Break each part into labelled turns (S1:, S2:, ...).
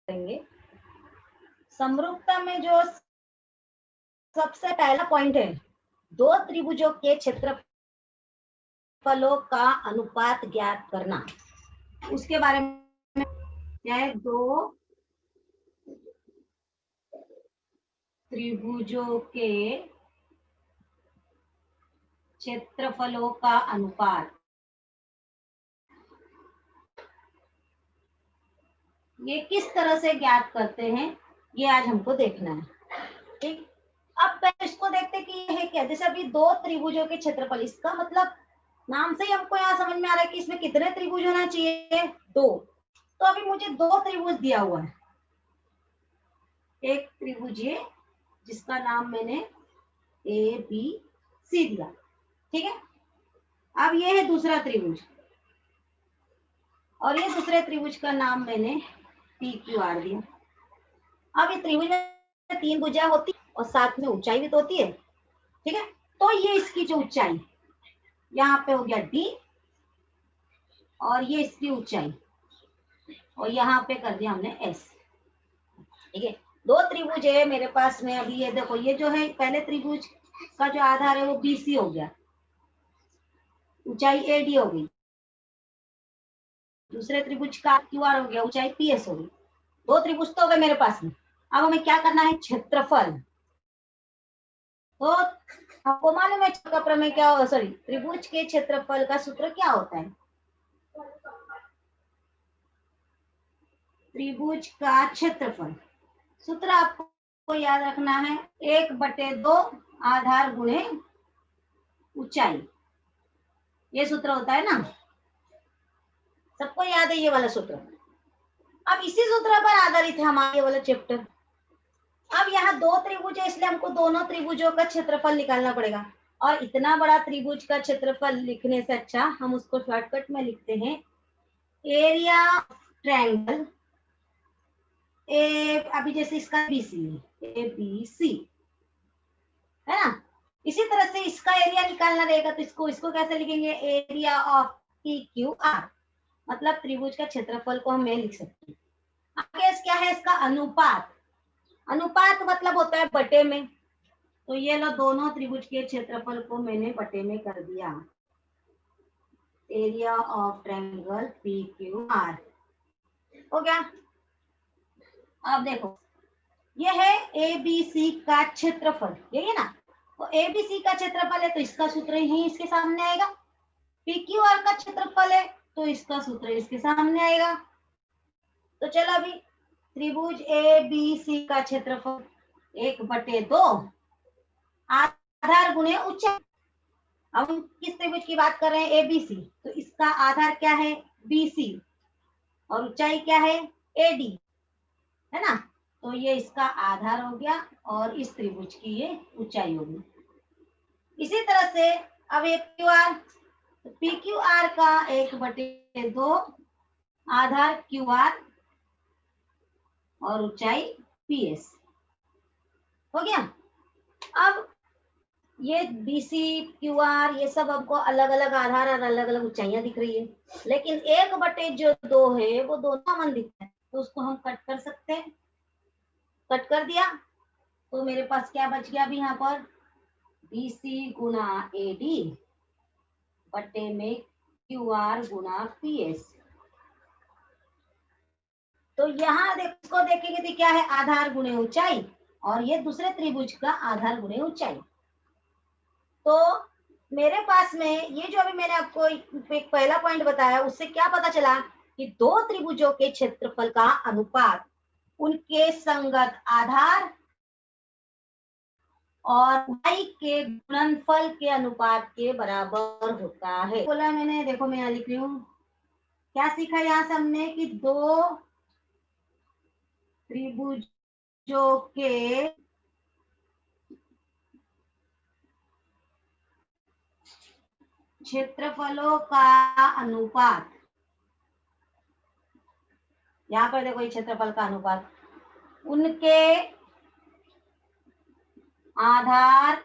S1: करेंगे। समरूपता में जो सबसे पहला पॉइंट है, दो त्रिभुजों के क्षेत्रफलों का अनुपात ज्ञात करना। उसके बारे में क्या है, दो त्रिभुजों के क्षेत्रफलों का अनुपात, ये किस तरह से ज्ञात करते हैं, ये आज हमको देखना है। ठीक, अब पहले इसको देखते कि ये है क्या। जैसे अभी दो त्रिभुजों के क्षेत्रफल, इसका मतलब नाम से ही हमको यहाँ समझ में आ रहा है कि इसमें कितने त्रिभुज होना चाहिए, दो। तो अभी मुझे दो त्रिभुज दिया हुआ है। एक त्रिभुज ये जिसका नाम मैंने ए बी सी दिया, ठीक है। अब ये है दूसरा त्रिभुज, और ये दूसरे त्रिभुज का नाम मैंने पी क्यू आर दिया। अब ये त्रिभुज में तीन भुजा होती और साथ में ऊंचाई भी तो होती है, ठीक है। तो ये इसकी जो ऊंचाई यहाँ पे हो गया डी, और ये इसकी ऊंचाई, और यहाँ पे कर दिया हमने एस, ठीक है। दो त्रिभुज है मेरे पास में। अभी ये देखो, ये जो है पहले त्रिभुज का जो आधार है वो बीसी हो गया, ऊंचाई एडी हो गई। दूसरे त्रिभुज का क्यूआर हो गया, ऊंचाई पीएस हो गई। दो त्रिभुज तो हो गए मेरे पास में। अब हमें क्या करना है, क्षेत्रफल। तो आपको मालूम है का प्रमेय क्या हो, सॉरी, त्रिभुज के क्षेत्रफल का सूत्र क्या होता है। त्रिभुज का क्षेत्रफल सूत्र आपको याद रखना है, 1/2 आधार गुणे ऊंचाई। ये सूत्र होता है ना, सबको याद है ये वाला सूत्र। अब इसी सूत्र पर आधारित है हमारा ये वाला चैप्टर। अब यहाँ दो त्रिभुज है, इसलिए हमको दोनों त्रिभुजों का क्षेत्रफल निकालना पड़ेगा। और इतना बड़ा त्रिभुज का क्षेत्रफल लिखने से अच्छा हम उसको शॉर्टकट में लिखते हैं, एरिया ट्रायंगल ए। अभी जैसे इसका बीसी ए बी सी है ना, इसी तरह से इसका एरिया निकालना रहेगा। तो इसको कैसे लिखेंगे, area of P Q R, मतलब त्रिभुज का क्षेत्रफल को हम लिख सकते हैं। आगे क्या है, इसका अनुपात। अनुपात मतलब होता है बटे में। तो ये लो, दोनों त्रिभुज के क्षेत्रफल को मैंने बटे में कर दिया, area of triangle P Q R हो गया। अब देखो, ये है ए बी सी का क्षेत्रफल, यही है ना। तो ए बी सी का क्षेत्रफल है तो इसका सूत्र ही इसके सामने आएगा। पी क्यू आर का क्षेत्रफल है तो इसका सूत्र इसके सामने आएगा। तो चलो अभी त्रिभुज ए बी सी का क्षेत्रफल 1/2 आधार गुणे ऊंचाई। अब हम किस त्रिभुज की बात कर रहे हैं, एबीसी। तो इसका आधार क्या है, बीसी, और ऊंचाई क्या है, एडी, है ना। तो ये इसका आधार हो गया और इस त्रिभुज की ये ऊंचाई होगी। इसी तरह से अब एक Q R, P Q R का 1/2 आधार क्यू आर और ऊंचाई पी एस हो गया। अब ये बीसी क्यू आर ये सब हमको अलग अलग आधार और अलग अलग ऊंचाइयां दिख रही है, लेकिन 1/2 है वो दोनों कॉमन दिखता है। तो उसको हम कट कर सकते हैं, कट कर दिया तो मेरे पास क्या बच गया अभी यहाँ पर, बीसी गुना एडी बटे में क्यू आर गुना पी एस। तो यहाँ देखो, देखेंगे तो क्या है, आधार गुणे ऊंचाई, और ये दूसरे त्रिभुज का आधार गुणे ऊंचाई। तो मेरे पास में ये जो अभी मैंने आपको एक पहला पॉइंट बताया, उससे क्या पता चला कि दो त्रिभुजों के क्षेत्रफल का अनुपात उनके संगत आधार और ऊंचाई के गुणनफल के अनुपात के बराबर होता है। बोला मैंने, देखो मैं यहाँ लिख रही हूँ, क्या सीखा यहाँ से हमने कि दो त्रिभुजों के क्षेत्रफलों का अनुपात, यहाँ पर देखो ये क्षेत्रफल का अनुपात उनके आधार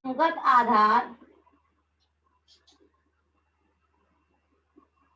S1: संगत आधार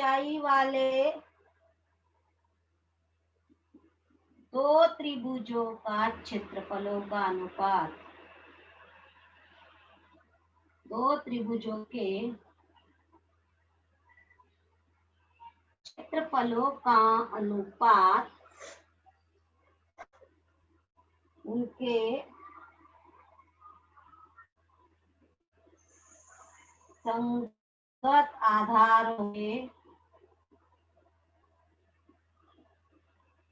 S1: ऊंचाई वाले दो त्रिभुजों का क्षेत्रफलों का अनुपात, दो त्रिभुजों के क्षेत्रफलों का अनुपात उनके संगत आधारों के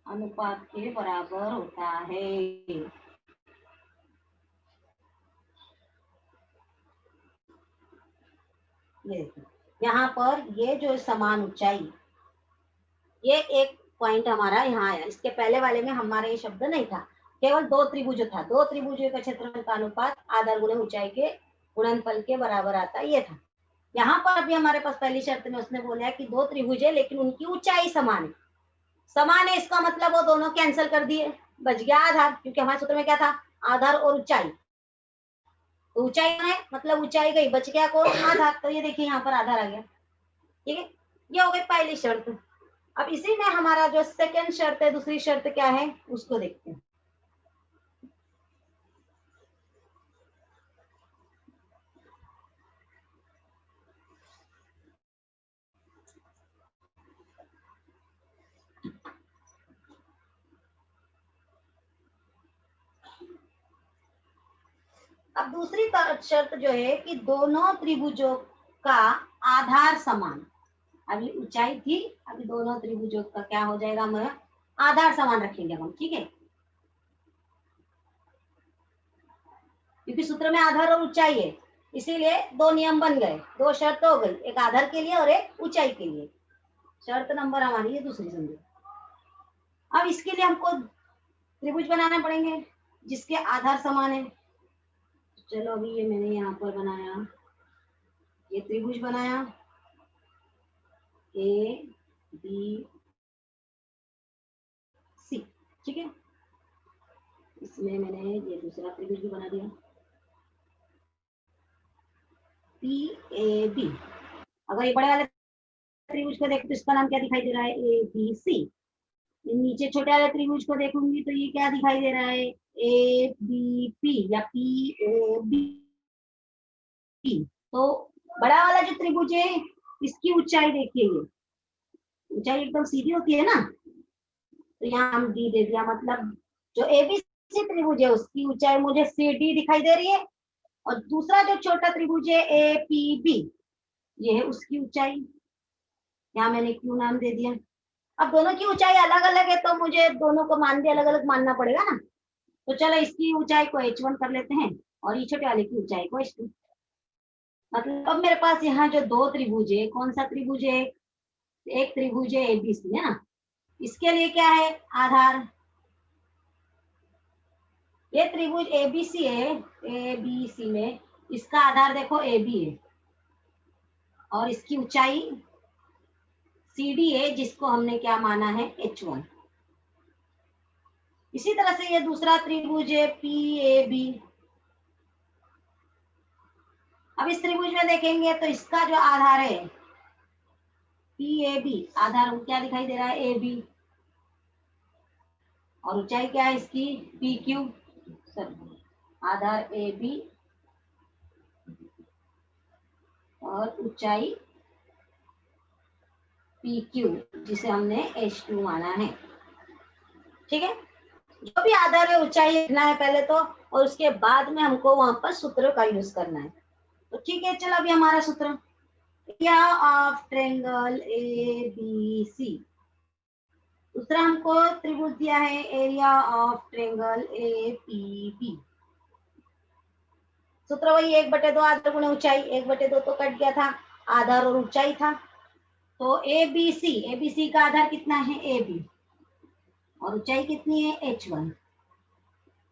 S1: अनुपात के बराबर होता है। ये यहाँ पर ये जो समान ऊंचाई, ये एक पॉइंट हमारा यहाँ आया। इसके पहले वाले में हमारा ये शब्द नहीं था, केवल दो त्रिभुज था। दो त्रिभुजों का क्षेत्रफल का अनुपात आधार गुणे ऊंचाई के गुणनफल के बराबर आता, ये था। यहाँ पर अभी हमारे पास पहली शर्त में उसने बोला है कि दो त्रिभुज है लेकिन उनकी ऊंचाई समान है। समान है इसका मतलब वो दोनों कैंसिल कर दिए, बच गया आधार, क्योंकि हमारे सूत्र में क्या था, आधार और ऊंचाई। तो ऊंचाई है मतलब ऊंचाई गई, बच गया कौन, आधार। तो ये देखिए यहाँ पर आधार आ गया। ठीक है, ये हो गई पहली शर्त। अब इसी में हमारा जो सेकंड शर्त है, दूसरी शर्त क्या है उसको देखते हैं। अब दूसरी शर्त जो है कि दोनों त्रिभुजों का आधार समान। अभी ऊंचाई थी, अभी दोनों त्रिभुजों का क्या हो जाएगा, हमारा आधार समान रखेंगे हम। ठीक है, क्योंकि सूत्र में आधार और ऊंचाई है, इसीलिए दो नियम बन गए, दो शर्त हो गई, एक आधार के लिए और एक ऊंचाई के लिए। शर्त नंबर हमारी ये दूसरी समझो। अब इसके लिए हमको त्रिभुज बनाना पड़ेंगे जिसके आधार समान है। चलो अभी ये मैंने यहाँ पर बनाया, ये त्रिभुज बनाया ए बी सी। ठीक है, इसमें मैंने ये दूसरा त्रिभुज भी बना दिया पी ए बी। अगर ये बड़े वाले त्रिभुज को देखो तो इसका नाम क्या दिखाई दे रहा है, ए बी सी। नीचे छोटे वाले त्रिभुज को देखूंगी तो ये क्या दिखाई दे रहा है, ए बी पी या पी ओ बी। तो बड़ा वाला जो त्रिभुज है इसकी ऊंचाई देखिए, ये ऊंचाई एकदम सीधी होती है ना, तो यहाँ हम डी दे दिया, मतलब जो एबीसी त्रिभुज है उसकी ऊंचाई मुझे सी डी दिखाई दे रही है, और दूसरा जो छोटा त्रिभुज है ए पी बी, ये है उसकी ऊंचाई, यहाँ मैंने क्यू नाम दे दिया। अब दोनों की ऊंचाई अलग अलग है तो मुझे दोनों को मान भी अलग अलग मानना पड़ेगा ना। तो चलो इसकी ऊंचाई को h1 कर लेते हैं और ये छोटे वाले की ऊंचाई को h2। मतलब अब मेरे पास यहाँ जो दो त्रिभुज है, कौन सा त्रिभुज है, एक त्रिभुज है एबीसी है ना, इसके लिए क्या है, आधार। ये त्रिभुज एबीसी है, एबीसी में इसका आधार देखो एबी है और इसकी ऊंचाई सीडी है जिसको हमने क्या माना है, h1। इसी तरह से ये दूसरा त्रिभुज है पी ए बी। अब इस त्रिभुज में देखेंगे तो इसका जो आधार है पी ए बी, आधार क्या दिखाई दे रहा है, ए बी, और ऊंचाई क्या है इसकी, पी क्यू। आधार ए बी और ऊंचाई पी क्यू, जिसे हमने h2 माना है। ठीक है, जो भी आधार है ऊंचाई लिखना है पहले तो, और उसके बाद में हमको वहां पर सूत्र का यूज करना है। तो ठीक है, चलो अभी हमारा सूत्र, area of triangle A B C. दूसरा हमको त्रिभुज दिया है area of triangle A P B. सूत्र वही 1/2 आधार गुणे ऊंचाई, 1/2 तो कट गया था, आधार और ऊंचाई था। तो एबीसी का आधार कितना है, ए बी, और ऊंचाई कितनी है, h1।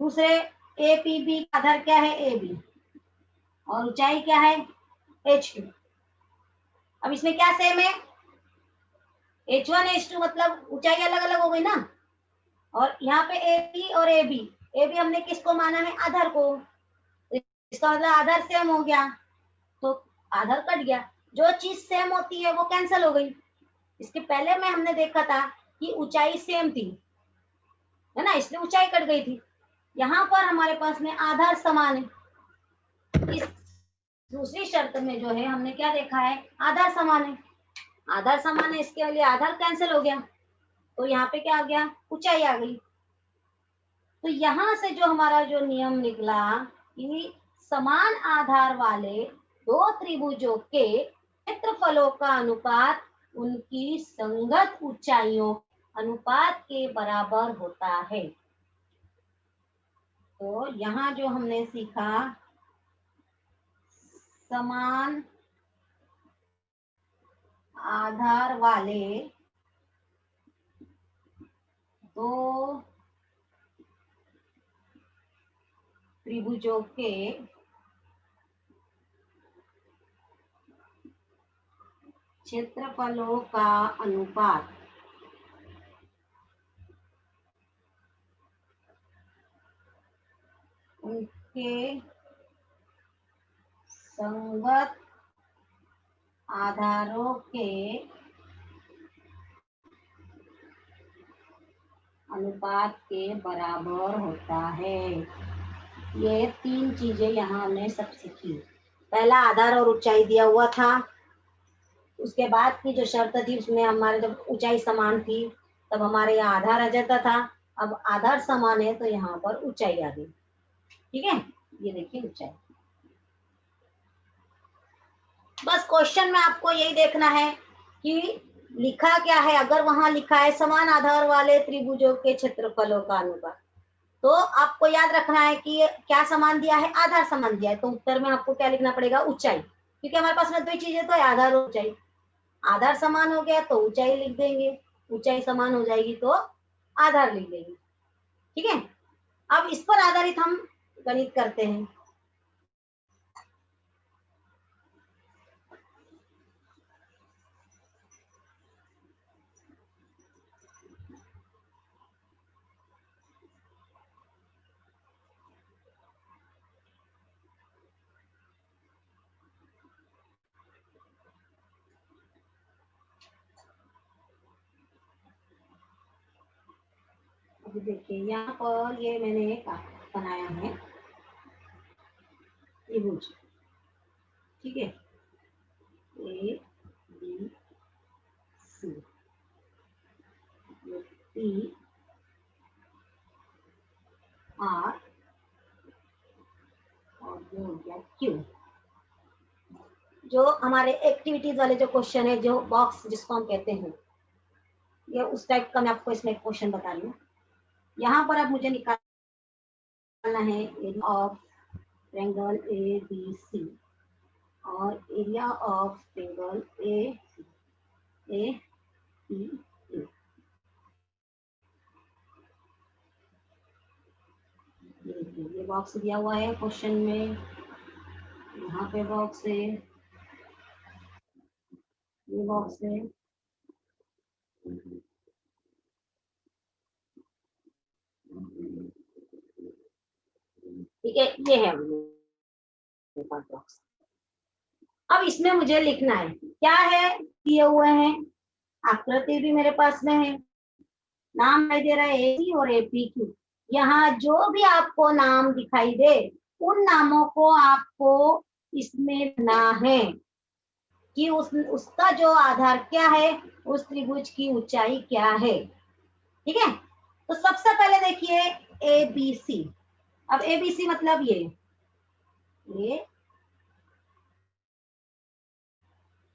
S1: दूसरे एपीबी का आधार क्या है, ए बी, और ऊंचाई क्या है, h2। अब इसमें क्या सेम है, h1 h2, मतलब ऊंचाई अलग अलग हो गई ना। और यहाँ पे ए बी और ए बी हमने किसको माना है, आधार को, इसका मतलब आधार सेम हो गया, तो आधार कट गया, जो चीज सेम होती है वो कैंसिल हो गई। इसके पहले में हमने देखा था कि ऊंचाई सेम थी, है ना, इसलिए ऊंचाई कट गई थी। यहाँ पर हमारे पास में आधार समान है। इस दूसरी शर्त में जो है हमने क्या देखा है, आधार समान है। आधार समान है, इसके लिए आधार कैंसिल हो गया, तो यहाँ पे क्या आ गया, ऊंचाई आ गई। तो यहां से जो हमारा जो नियम निकला कि समान आधार वाले दो त्रिभुजों के क्षेत्रफलों का अनुपात उनकी संगत ऊंचाइयों अनुपात के बराबर होता है। तो यहाँ जो हमने सीखा, समान आधार वाले दो त्रिभुजों के क्षेत्रफलों का अनुपात उनके संगत आधारों के अनुपात के बराबर होता है। ये तीन चीजें यहाँ हमने सब सीखी। पहला आधार और ऊंचाई दिया हुआ था, उसके बाद की जो शर्त थी उसमें हमारे जब ऊंचाई समान थी तब हमारे यहाँ आधार आ जाता था। अब आधार समान है तो यहाँ पर ऊंचाई आ गई। ठीक है, ये देखिए ऊंचाई। बस क्वेश्चन में आपको यही देखना है कि लिखा क्या है। अगर वहां लिखा है समान आधार वाले त्रिभुजों के क्षेत्रफलों का अनुपात, तो आपको याद रखना है कि क्या समान दिया है, आधार समान दिया है, तो उत्तर में आपको क्या लिखना पड़ेगा, ऊंचाई। क्योंकि हमारे पास में दो चीजें तो है, आधार और ऊंचाई। आधार समान हो गया तो ऊंचाई लिख देंगे, ऊंचाई समान हो जाएगी तो आधार लिख देंगे। ठीक है, अब इस पर आधारित हम गणित करते हैं। अभी देखिए यहाँ पर ये मैंने एक बनाया है त्रिभुज। ठीक है, A B C, P R और ये हो गया क्यू। जो हमारे एक्टिविटीज वाले जो क्वेश्चन है, जो बॉक्स जिसको हम कहते हैं, ये उस टाइप का मैं आपको इसमें क्वेश्चन बता रही हूँ। यहाँ पर अब मुझे निकालना है area of triangle A B C और area of triangle A P A. ये बॉक्स दिया हुआ है क्वेश्चन में, यहाँ पे बॉक्स है, ये बॉक्स है। ठीक है, ये है मेरे पास बॉक्स। अब इसमें मुझे लिखना है क्या है, दिए हुए हैं, आकृति भी मेरे पास में है, नाम दे रहा है एसी और एपीक्यू। यहाँ जो भी आपको नाम दिखाई दे उन नामों को आपको इसमें ना है कि उसका जो आधार क्या है, उस त्रिभुज की ऊंचाई क्या है। ठीक है, तो सबसे पहले देखिए ए बी सी। अब ए बी सी मतलब ये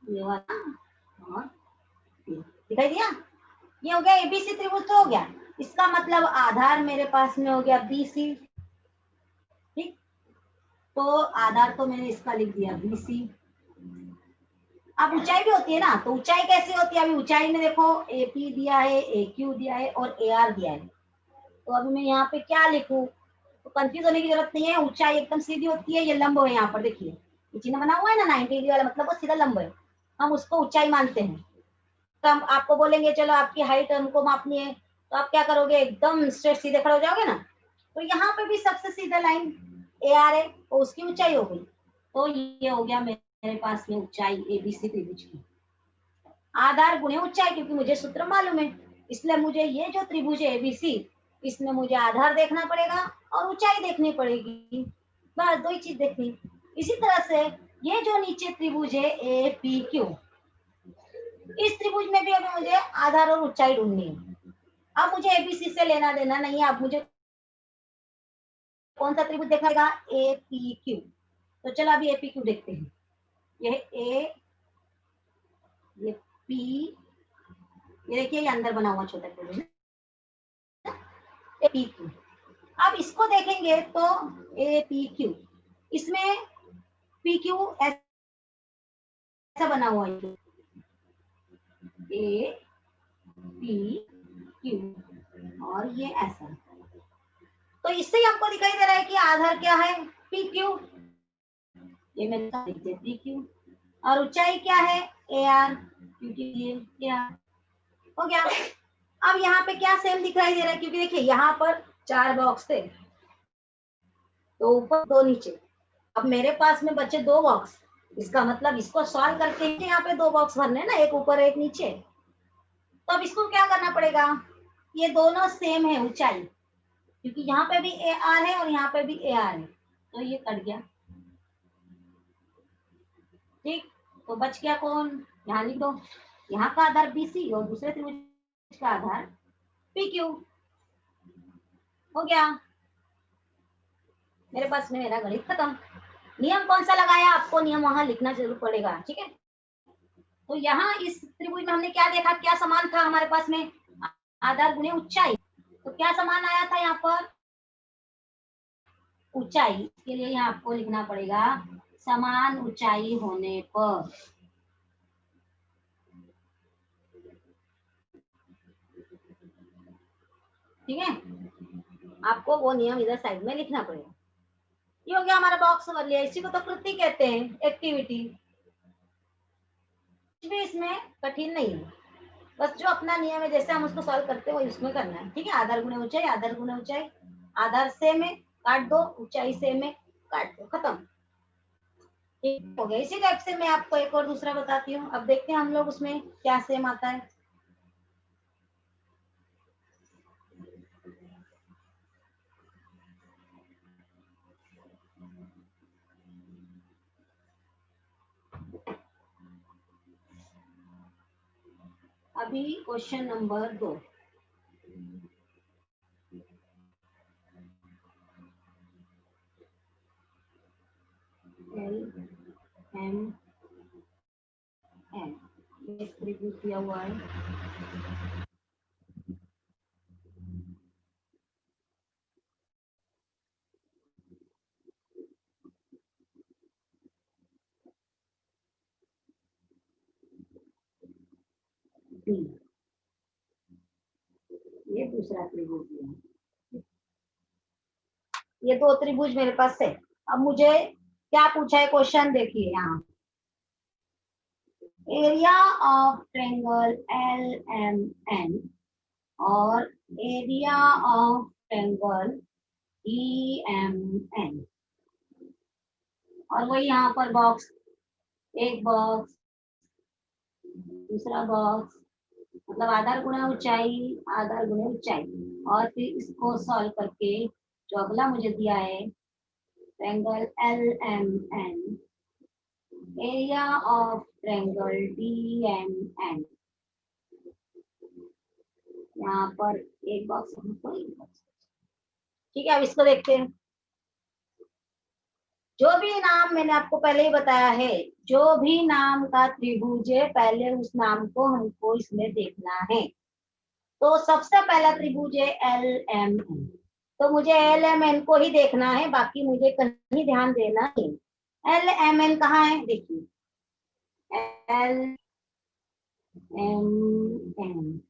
S1: वाला और दिखाई दिया, ये हो गया एबीसी त्रिभुज तो हो गया। इसका मतलब आधार मेरे पास में हो गया बीसी। ठीक, तो आधार तो मैंने इसका लिख दिया बीसी। अब ऊंचाई भी होती है ना, तो ऊंचाई कैसे होती है, अभी ऊंचाई में देखो एपी दिया है, ए क्यू दिया है और ए आर दिया है। तो अभी मैं यहाँ पे क्या लिखूं, तो कंफ्यूज होने की जरूरत नहीं है, ऊंचाई एकदम सीधी होती है। ये लंब है, यहाँ पर देखिए ये चिन्ह बना हुआ है ना 90 डिग्री वाला, मतलब वो सीधा लंब है, हम उसको ऊंचाई मानते हैं। तो हम आपको बोलेंगे चलो आपकी हाइट हमको मापनी है, तो आप क्या करोगे, एकदम स्ट्रेट सीधे खड़े हो जाओगे ना। तो यहाँ पे भी सबसे सीधा लाइन ए आर है, तो उसकी ऊंचाई हो गई। तो ये हो गया मेरे पास में ऊंचाई एबीसी त्रिभुज की। आधार गुणे ऊंचाई, क्योंकि मुझे सूत्र मालूम है, इसलिए मुझे ये जो त्रिभुज है एबीसी, इसमें मुझे आधार देखना पड़ेगा और ऊंचाई देखनी पड़ेगी, बस दो ही चीज देखनी। इसी तरह से ये जो नीचे त्रिभुज है ए पी क्यू, इस त्रिभुज में भी अभी मुझे आधार और ऊंचाई ढूंढनी है। अब मुझे एबीसी से लेना देना नहीं है, अब मुझे कौन सा त्रिभुज देखना पड़ेगा, ए पी क्यू। तो चलो अभी ए पी क्यू देखते हैं। ये ए, ये पी, ये देखिए ये अंदर बना हुआ छोटा त्रिभुज ए पी क्यू। अब इसको देखेंगे तो ए पी क्यू, इसमें पी क्यू ऐसा बना हुआ है, ए पी क्यू, और ये ऐसा। तो इससे ही हमको दिखाई दे रहा है कि आधार क्या है, पी क्यू, ये मैंने पी क्यू, और ऊंचाई क्या है, ए आर, क्योंकि ये आर हो गया। अब यहाँ पे क्या सेम दिखाई दे रहा है, क्योंकि देखिए यहाँ पर 4 बॉक्स थे, तो ऊपर 2 नीचे, अब मेरे पास में बचे 2 बॉक्स, इसका मतलब इसको सॉल्व करके यहाँ पे 2 बॉक्स भरने ना, एक ऊपर एक नीचे। तो अब इसको क्या करना पड़ेगा, ये दोनों सेम है ऊंचाई, क्योंकि यहाँ पे भी ए आर है और यहाँ पे भी ए आर है, तो ये कट गया। ठीक, तो बच गया कौन, यहाँ लिख दो, यहाँ का आधार बीसी और दूसरे त्रिभुज का आधार पी क्यू, हो गया। मेरे पास में मेरा गणित खत्म। नियम कौन सा लगाया, आपको नियम वहां लिखना जरूर पड़ेगा, ठीक है। तो यहाँ इस त्रिभुज में हमने क्या देखा, क्या समान था हमारे पास में, आधार गुणे ऊंचाई। तो क्या समान आया था यहाँ पर, ऊंचाई। इसके लिए यहाँ आपको लिखना पड़ेगा समान ऊंचाई होने पर, ठीक है। आपको वो नियम इधर साइड में लिखना पड़ेगा। ये हो गया हमारा बॉक्स भर लिया, इसी को तो कृति कहते हैं, एक्टिविटी। कुछ भी इसमें कठिन नहीं है, बस जो अपना नियम है जैसे हम उसको सॉल्व करते हैं वो इसमें करना है, ठीक है। आधार गुणे ऊंचाई, आधार गुणे ऊंचाई, आधार से में काट दो, ऊंचाई से में काट दो, खत्म, ठीक हो गया। इसी टाइप से मैं आपको एक और दूसरा बताती हूँ। अब देखते हैं हम लोग उसमें क्या सेम आता है। अभी question number 2, L M N, ये त्रिभुज दिया हुआ है, डी, ये दूसरा त्रिभुज दिया है। ये 2 त्रिभुज मेरे पास है। अब मुझे क्या पूछा है क्वेश्चन, देखिए यहाँ, area of triangle L M N और area of triangle E M N, और वही यहाँ पर बॉक्स, एक बॉक्स, दूसरा बॉक्स, मतलब आधार गुणा ऊंचाई, आधार गुणा ऊंचाई, और फिर इसको सॉल्व करके जो अगला मुझे दिया है, triangle L M N, area of triangle D M N, यहाँ पर एक बॉक्स, ठीक है। अब इसको देखते हैं। जो भी नाम मैंने आपको पहले ही बताया है, जो भी नाम का त्रिभुज है पहले उस नाम को हमको इसमें देखना है। तो सबसे पहला त्रिभुज है एल एम एन, तो मुझे एल एम एन को ही देखना है, बाकी मुझे कहीं ध्यान देना नहीं। एल एम एन कहाँ है, देखिए एल एम एन,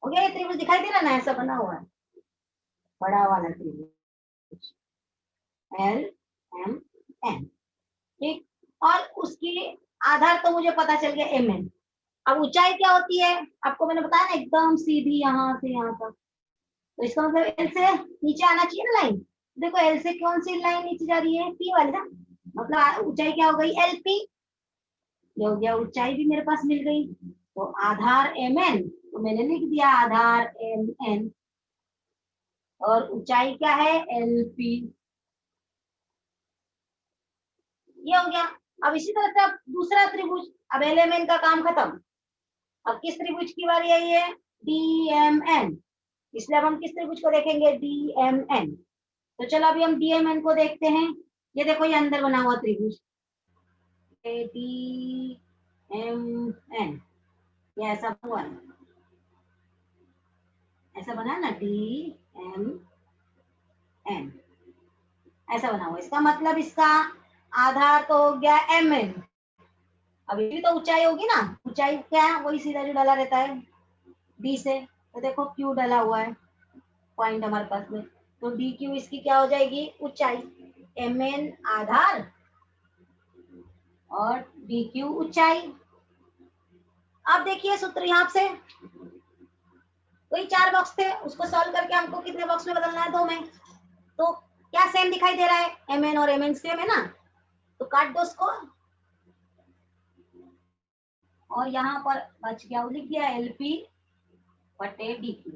S1: हो गया। ये त्रिभुज दिखाई दे रहा ना, ऐसा बना हुआ है, बड़ा वाला त्रिभुज एल एम एन, ठीक। और उसकी आधार तो मुझे पता चल गया एम एन। अब ऊंचाई क्या होती है, आपको मैंने बताया ना, एकदम सीधी यहाँ से यहाँ तक, तो इसका मतलब एल से नीचे आना चाहिए ना लाइन। देखो एल से कौन सी लाइन नीचे जा रही है, पी वाली ना, मतलब ऊंचाई क्या हो गई, एल पी, ये हो गया, ऊंचाई भी मेरे पास मिल गई। तो आधार mn, तो मैंने लिख दिया आधार mn, और ऊंचाई क्या है LP। ये हो गया। अब इसी तरह से अब दूसरा त्रिभुज, अब LMN का काम खत्म। अब किस त्रिभुज की बारी आई है? DMN। इसलिए अब हम किस त्रिभुज को देखेंगे? DMN। तो चलो अभी हम DMN को देखते हैं। ये देखो, ये अंदर बना हुआ त्रिभुज DMN, ये ऐसा हुआ है, ऐसा बना ना DMN, ऐसा बना हुआ। इसका मतलब इसका आधार तो हो गया MN। अब ये तो ऊंचाई होगी ना, ऊंचाई क्या है? वही सीधा जो डाला रहता है D से। तो देखो Q डाला हुआ है पॉइंट हमारे पास में, तो DQ इसकी क्या हो जाएगी? ऊंचाई। MN आधार और DQ ऊंचाई। अब देखिए सूत्र यहाँ से, वही 4 बॉक्स थे, उसको सॉल्व करके हमको कितने बॉक्स में बदलना है? 2 में। तो क्या सेम दिखाई दे रहा है? MN और MN सेम है ना, तो काट दो उसको, और यहाँ पर बच गया, लिख दिया LP बटे DQ।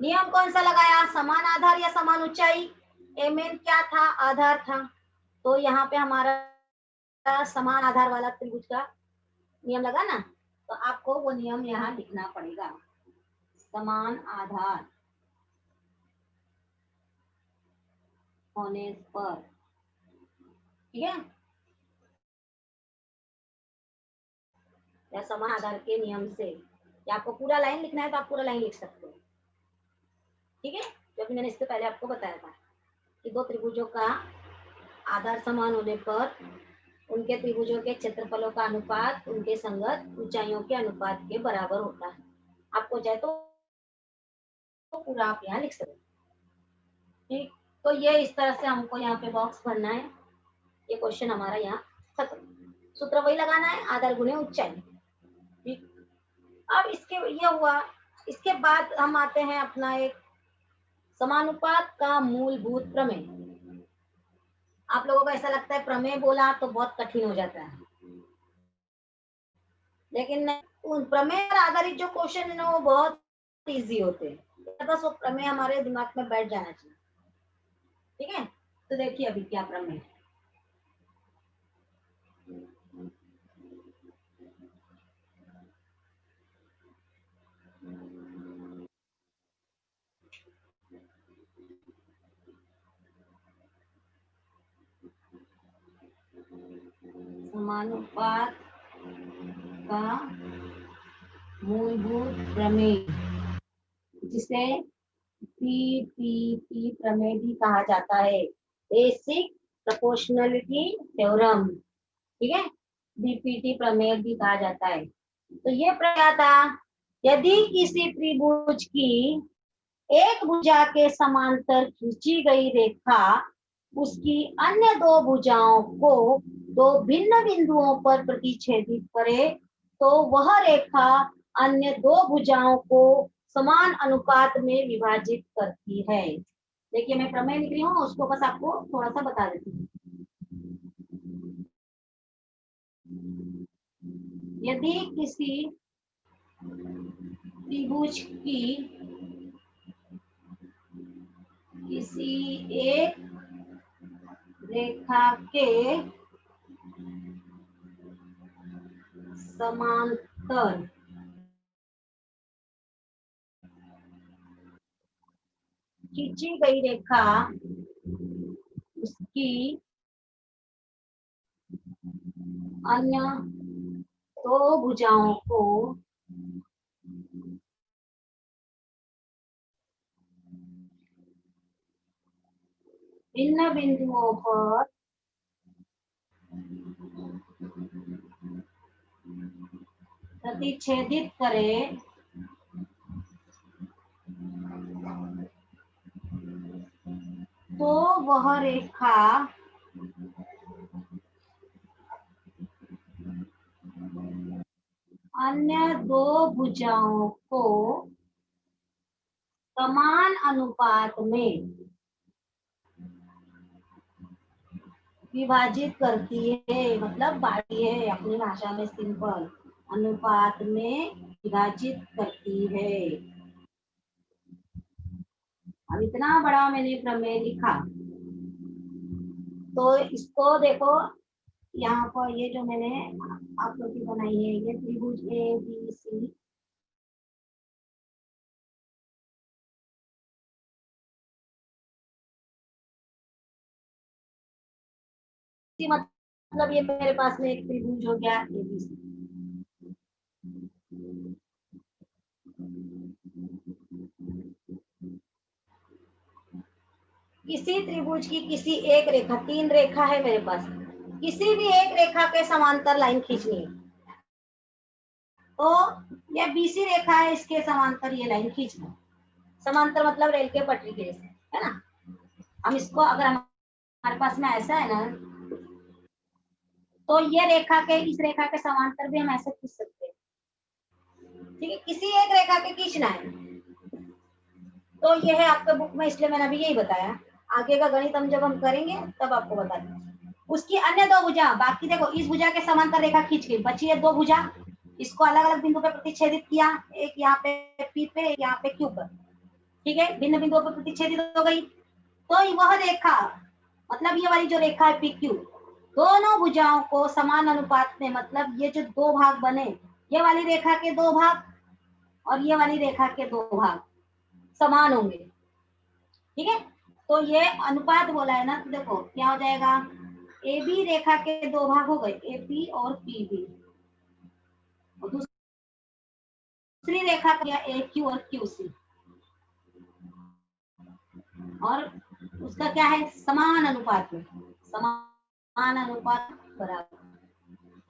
S1: नियम कौन सा लगाया? समान आधार या समान ऊंचाई। MN क्या था? आधार था, तो यहाँ पे हमारा समान आधार वाला त्रिभुज का नियम लगा ना, तो आपको वो नियम यहाँ लिखना पड़ेगा। समान आधार होने पर, ठीक है, या समान आधार के नियम से, या आपको पूरा लाइन लिखना है तो आप पूरा लाइन लिख सकते हो, ठीक है। जो मैंने इससे पहले आपको बताया था कि दो त्रिभुजों का आधार समान होने पर उनके त्रिभुजों के क्षेत्रफलों का अनुपात उनके संगत ऊंचाइयों के अनुपात के बराबर होता है। आपको चाहे तो पूरा आप यहाँ लिख सकते हो, ठीक। तो ये इस तरह से हमको यहाँ पे बॉक्स भरना है। ये क्वेश्चन हमारा यहाँ खत्म। सूत्र वही लगाना है, आधार गुणे ऊंचाई, ठीक। अब इसके ये हुआ, इसके बाद हम आते हैं अपना एक समानुपात का मूलभूत प्रमेय। आप लोगों को ऐसा लगता है प्रमेय बोला तो बहुत कठिन हो जाता है, लेकिन उन प्रमेय पर आधारित जो क्वेश्चन है ना वो बहुत इजी होते हैं, बस वो प्रमेय हमारे दिमाग में बैठ जाना चाहिए, ठीक है। तो देखिए अभी क्या प्रमेय है। समानुपात का मूलभूत प्रमेय, जिसे पीपीपी प्रमेय भी कहा जाता है, बेसिक प्रोपोर्शनलिटी थ्योरम, ठीक है, बीपीटी प्रमेय भी कहा जाता है। तो ये प्रमेय था, यदि किसी त्रिभुज की एक भुजा के समांतर खींची गई रेखा उसकी अन्य दो भुजाओं को दो भिन्न बिंदुओं पर प्रतिच्छेदित करे, तो वह रेखा अन्य दो भुजाओं को समान अनुपात में विभाजित करती है। देखिए मैं प्रमेय लिख रही हूँ, उसको बस आपको थोड़ा सा बता देती हूँ। यदि किसी त्रिभुज की किसी एक रेखा के समांतर खींची गई रेखा उसकी अन्य दो भुजाओं को भिन्न बिंदुओं पर प्रतिच्छेदित करे, तो वह रेखा अन्य दो भुजाओं को समान अनुपात में विभाजित करती है, मतलब बांटती है, अपनी भाषा में सिंपल। अनुपात में विभाजित करती है। अब इतना बड़ा मैंने प्रमेय लिखा, तो इसको देखो, यहाँ पर ये जो मैंने आकृति बनाई है, ये त्रिभुज ए बी सी, मतलब ये मेरे पास में एक त्रिभुज हो गया ए बी सी। किसी त्रिभुज की किसी एक रेखा, 3 रेखा है मेरे पास, किसी भी एक रेखा के समांतर लाइन खींचनी है, तो ये बीसी रेखा है, इसके समांतर ये लाइन खींचना। समांतर मतलब रेल के पटरी के जैसे, है ना। हम इसको, अगर हमारे पास में ऐसा है ना, तो ये रेखा के इस रेखा के समांतर भी हम ऐसे खींच सकते हैं। ठीक है, किसी एक रेखा के खींचना है, तो ये है आपके बुक में, इसलिए मैंने अभी यही बताया। आगे का गणित हम जब हम करेंगे तब आपको बता देंगे। उसकी अन्य दो भुजा, बाकी देखो इस भुजा के समांतर रेखा खींच के बची है 2 भुजा, इसको अलग अलग बिंदु पे प्रतिच्छेदित किया, एक यहाँ पे पी पे, एक यहाँ पे क्यू पर। ठीक है, भिन्न बिंदुओं पर प्रतिच्छेदित हो गई, तो वह रेखा, मतलब ये वाली जो रेखा है पी क्यू, दोनों भुजाओं को समान अनुपात में, मतलब ये जो 2 भाग बने, ये वाली रेखा के 2 भाग और ये वाली रेखा के 2 भाग समान होंगे। ठीक है, तो ये अनुपात बोला है ना, तो देखो क्या हो जाएगा, ए बी रेखा के 2 भाग हो गए, ए पी और पी बी, और दूसरी रेखा का ए क्यू और क्यू सी, और उसका क्या है, समान अनुपात में, समान अनुपात बराबर।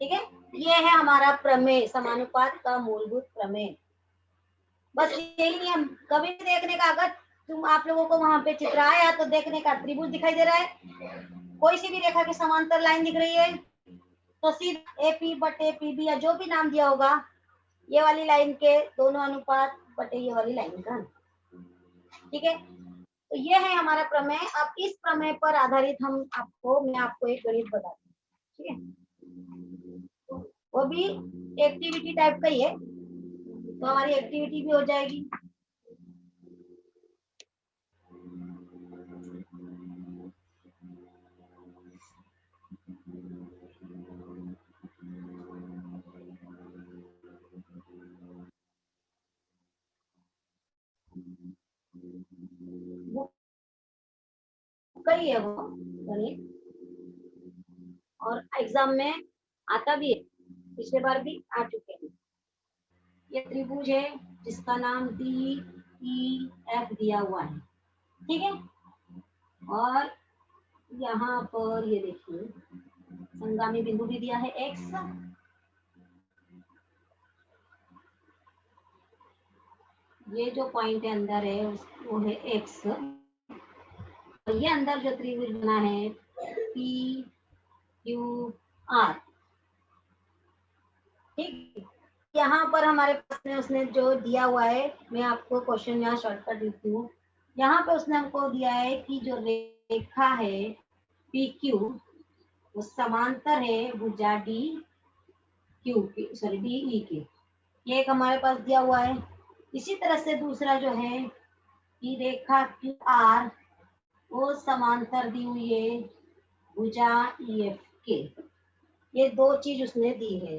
S1: ठीक है, ये है हमारा प्रमेय, समानुपात का मूलभूत प्रमेय। बस यही नियम, कभी भी देखने का, अगर तुम आप लोगों को वहां पे चित्र आया तो देखने का, त्रिभुज दिखाई दे रहा है, कोई सी भी रेखा की समांतर लाइन दिख रही है, तो सीधा ए पी बटे पी बी या जो भी नाम दिया होगा, ये वाली लाइन के दोनों अनुपात बटे ये वाली लाइन का। ठीक है, तो ये है हमारा प्रमेय। अब इस प्रमेय पर आधारित मैं आपको एक गणित बताती हूँ। ठीक है, वो भी एक्टिविटी टाइप का ही है, तो हमारी एक्टिविटी भी हो जाएगी। वो कई है वो गणित, और एग्जाम में आता भी है, पिछले बार भी आ चुके हैं। ये त्रिभुज है जिसका नाम डी ई एफ दिया हुआ है। ठीक है, और यहाँ पर ये देखिए संगामी बिंदु भी दिया है एक्स, ये जो पॉइंट है अंदर है वो है एक्स, और ये अंदर जो त्रिभुज बना है पी क्यू आर। ठीक, यहाँ पर हमारे पास में उसने जो दिया हुआ है, मैं आपको क्वेश्चन यहाँ शॉर्टकट देती हूँ। यहाँ पे उसने हमको दिया है कि जो रेखा है पी क्यू, वो समांतर है भुजा डी क्यू की, सॉरी डी ई के, ये एक हमारे पास दिया हुआ है। इसी तरह से दूसरा जो है कि रेखा क्यू आर, वो समांतर दी हुई है भुजा ई एफ के। ये 2 चीज उसने दी है,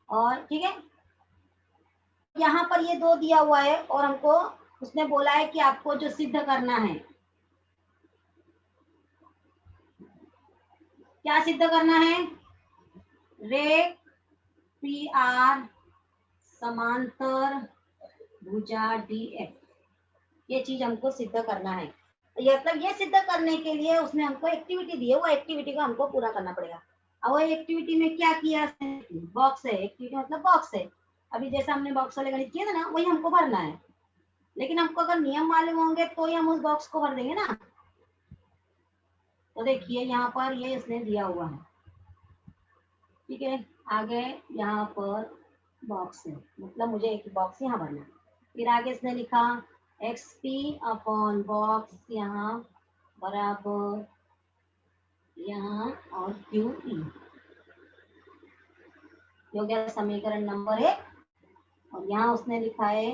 S1: और ठीक है, यहाँ पर ये 2 दिया हुआ है, और हमको उसने बोला है कि आपको जो सिद्ध करना है, क्या सिद्ध करना है, रेख पी आर समांतर भुजा डी एफ, ये चीज हमको सिद्ध करना है। ये मतलब ये सिद्ध करने के लिए उसने हमको एक्टिविटी दी है, वो एक्टिविटी को हमको पूरा करना पड़ेगा। अब वो एक्टिविटी में क्या किया, बॉक्स है, एक्टिविटी मतलब बॉक्स है। अभी जैसा हमने बॉक्स वाले गणित किया था ना, वही हमको भरना है, लेकिन हमको अगर नियम मालूम होंगे तो ही हम उस बॉक्स को भर देंगे ना। तो देखिए यहाँ पर ये इसने दिया हुआ है। ठीक है, आगे यहाँ पर बॉक्स है, मतलब मुझे एक बॉक्स यहाँ भरना है। फिर आगे इसने लिखा एक्स पी अपॉन बॉक्स यहाँ बराबर यहाँ और क्यू ई। ये हो गया समीकरण नंबर 1। और यहाँ उसने लिखा है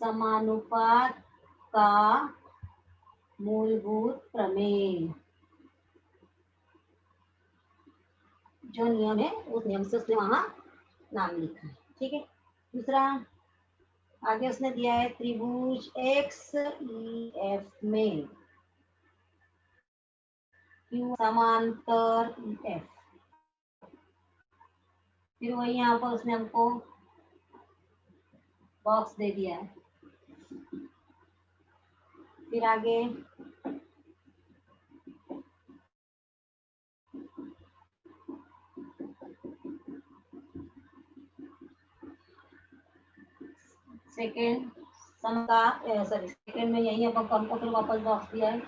S1: समानुपात का मूलभूत प्रमेय, जो नियम है उस नियम से उसने वहां नाम लिखा है। ठीक है। दूसरा आगे उसने दिया है त्रिभुज एक्स ई एफ में क्यू समांतर ई एफ। फिर वही यहाँ पर उसने हमको बॉक्स दे दिया है। फिर आगे सेकेंड सम का सॉरी सेकेंड में यही अब हमको फिर वापस बॉक्स दिया है।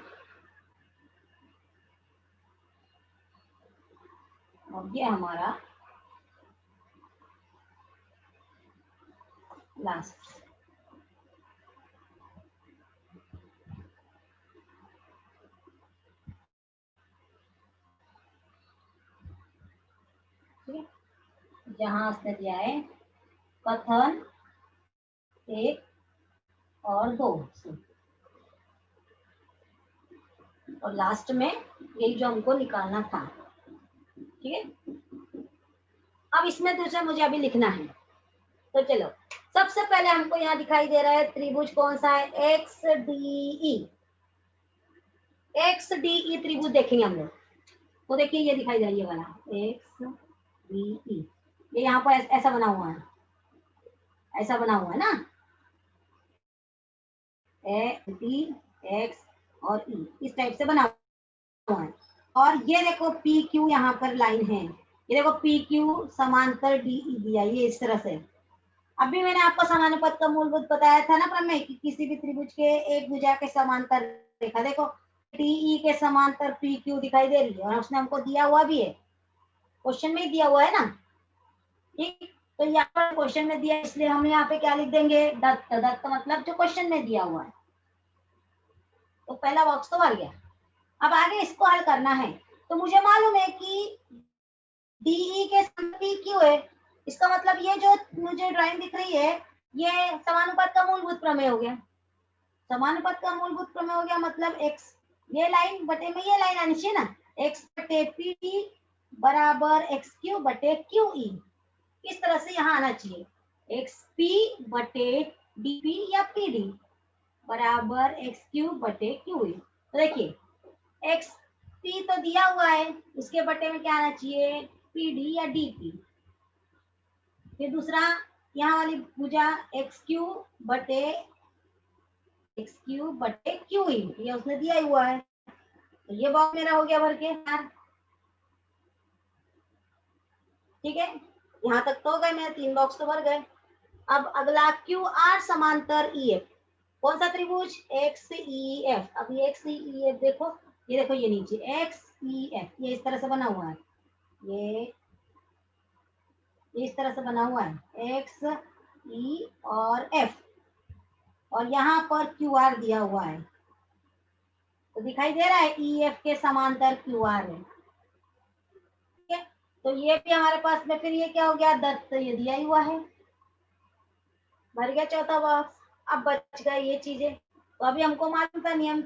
S1: और ये हमारा लास्ट। ठीक है। जहां उसने दिया है कथन 1 और 2 और लास्ट में यही जो हमको निकालना था। ठीक है। अब इसमें दूसरा मुझे अभी लिखना है, तो चलो सबसे पहले हमको यहाँ दिखाई दे रहा है त्रिभुज कौन सा है, x D E. X D E त्रिभुज देखेंगे हम लोग, तो देखिए ये दिखाई दे रही है वाला एक्स डी ई। ये यहाँ पर ऐसा बना हुआ है, ऐसा बना हुआ है ना, ए डी एक्स और ई इस टाइप से बना हुआ है। और ये देखो पी क्यू यहाँ पर लाइन है, ये देखो पी क्यू समांतर डी ई दिया, ये इस तरह से। अभी मैंने आपको समानुपात का मूलभूत बताया था ना प्रमेय कि किसी भी त्रिभुज के एक भुजा के समांतर रेखा, देखो टीई के समांतर पी क्यू दिखाई दे रही है और उसने हमको दिया हुआ भी है, क्वेश्चन में ही दिया हुआ है ना। ठीक, तो यहाँ पर क्वेश्चन में दिया इसलिए हम यहाँ पे क्या लिख देंगे, दत्त। दत्त मतलब जो क्वेश्चन में दिया हुआ है। तो पहला बॉक्स तो भर गया। अब आगे इसको हल करना है, तो मुझे मालूम है कि डीई के पी क्यू है, इसका मतलब ये जो मुझे ड्राइंग दिख रही है ये समानुपात का मूलभूत प्रमेय हो गया। समानुपात का मूलभूत प्रमेय हो गया मतलब एक्स, ये लाइन बटे में ये लाइन आनी चाहिए ना, एक्स बटे पी बराबर एक्स क्यू बटे क्यू ई, इस तरह से यहाँ आना चाहिए। एक्स पी बटे डी पी या पी डी बराबर एक्स क्यू बटे क्यू ई। तो देखिए एक्स पी तो दिया हुआ है, उसके बटे में क्या आना चाहिए, पी डी या डी पी। फिर दूसरा यहाँ वाली भुजा एक्स क्यू बटे एक्स क्यू बटे क्यू ई, ये उसने दिया ही हुआ है, तो ये बॉक्स मेरा हो गया भर के। ठीक है, यहाँ तक तो हो गए, मेरे 3 बॉक्स तो भर गए। अब अगला क्यू आर समांतर ई एफ, कौन सा त्रिभुज, एक्स ई एफ। अब ये एक्स ई एफ देखो, ये देखो ये नीचे एक्स ई एफ, ये इस तरह से बना हुआ है, ये इस तरह से बना हुआ है एक्स ई और एफ, और यहाँ पर क्यू आर दिया हुआ है, तो दिखाई दे रहा है ई एफ के समांतर क्यू आर है। ठीक है, तो ये भी हमारे पास में, फिर ये क्या हो गया, दत्त, ये दिया ही हुआ है, भर गया चौथा बॉक्स। अब बच गए ये चीजें, तो अभी हमको मालूम था नियम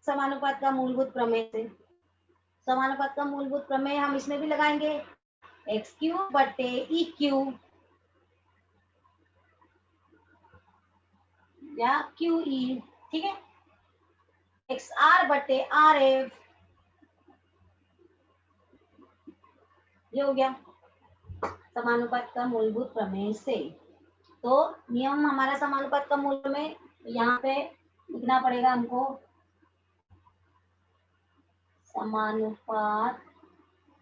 S1: समानुपात का मूलभूत प्रमेय से। समानुपात का मूलभूत प्रमेय हम इसमें भी लगाएंगे, एक्स क्यू बटे ई क्यू या क्यू ई। ठीक है, एक्स आर बटे आर एफ, ये हो गया समानुपात का मूलभूत प्रमेय से। तो नियम हमारा समानुपात का मूल में यहाँ पे लिखना पड़ेगा हमको, समानुपात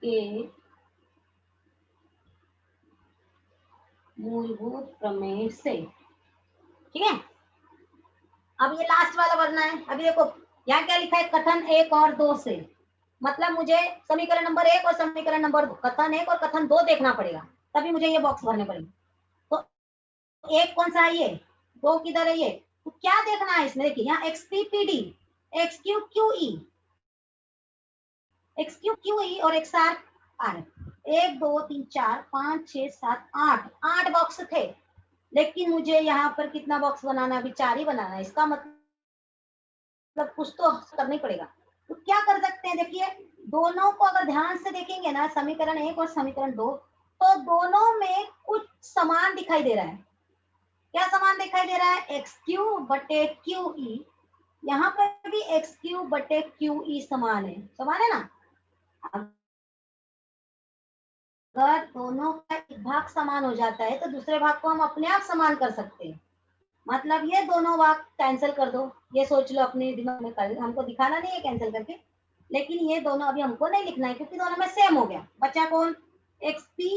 S1: के मूलभूत प्रमेय से। ठीक है, अब ये लास्ट वाला भरना है। अभी देखो यहाँ क्या लिखा है, कथन 1 और 2 से, मतलब मुझे समीकरण नंबर 1 और समीकरण नंबर 2, कथन 1 और कथन 2 देखना पड़ेगा, तभी मुझे ये बॉक्स भरने पड़ेंगे। तो एक कौन सा है, ये 2 किधर है, ये तो क्या देखना है इसमें, देखिए यहाँ x P P D, x Q Q E, x Q Q E और एक्स आर आर। 1 2 3 4 5 6 7 8 8 बॉक्स थे, लेकिन मुझे यहाँ पर कितना बॉक्स बनाना है? अभी 4 ही बनाना है। इसका मतलब कुछ तो करना ही पड़ेगा। तो क्या कर सकते हैं, देखिए दोनों को अगर ध्यान से देखेंगे ना, समीकरण 1 और समीकरण 2, तो दोनों में कुछ समान दिखाई दे रहा है। क्या समान दिखाई दे रहा है? एक्स क्यू बटे क्यू ई। यहाँ पर भी एक्स क्यू बटे क्यू ई समान है ना। अगर दोनों का एक भाग समान हो जाता है तो दूसरे भाग को हम अपने आप समान कर सकते हैं। मतलब ये दोनों भाग कैंसिल कर दो, ये सोच लो अपने दिमाग में, कर हमको दिखाना नहीं है कैंसिल करके, लेकिन ये दोनों अभी हमको नहीं लिखना है क्योंकि दोनों में सेम हो गया। बचा कौन? एक्स पी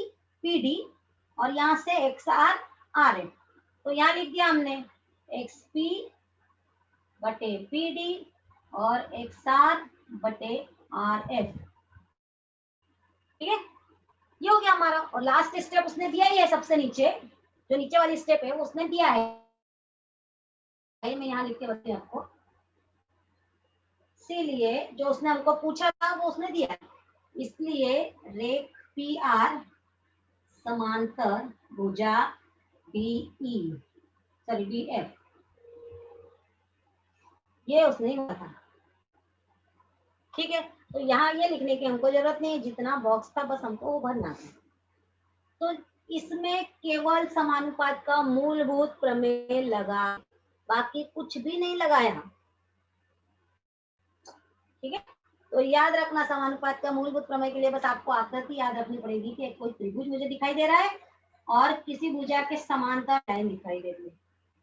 S1: पी डी, और यहाँ से एक्स आर आर एफ। तो यहाँ लिख दिया हमने एक्स पी बटे पी डी और एक्स आर बटे आर एफ। ठीक है, ये हो गया हमारा। और लास्ट स्टेप उसने दिया ही है, सबसे नीचे जो नीचे वाली स्टेप है वो उसने दिया है, मैं यहाँ लिख के बताती हूँ आपको। इसीलिए जो उसने हमको पूछा था वो उसने दिया है, इसलिए रेख पी आर समांतर भुजा बीई, सॉरी बी एफ, ये उसने ही बताया। ठीक है, तो यहाँ ये लिखने की हमको जरूरत नहीं है, जितना बॉक्स था बस हमको वो भरना है। तो इसमें केवल समानुपात का मूलभूत प्रमेय लगा, बाकी कुछ भी नहीं लगाया। ठीक है, तो याद रखना समानुपात का मूलभूत प्रमेय के लिए बस आपको आकृति याद रखनी पड़ेगी कि कोई त्रिभुज मुझे दिखाई दे रहा है और किसी भुजा के समांतर लाइन दिखाई दे रही है।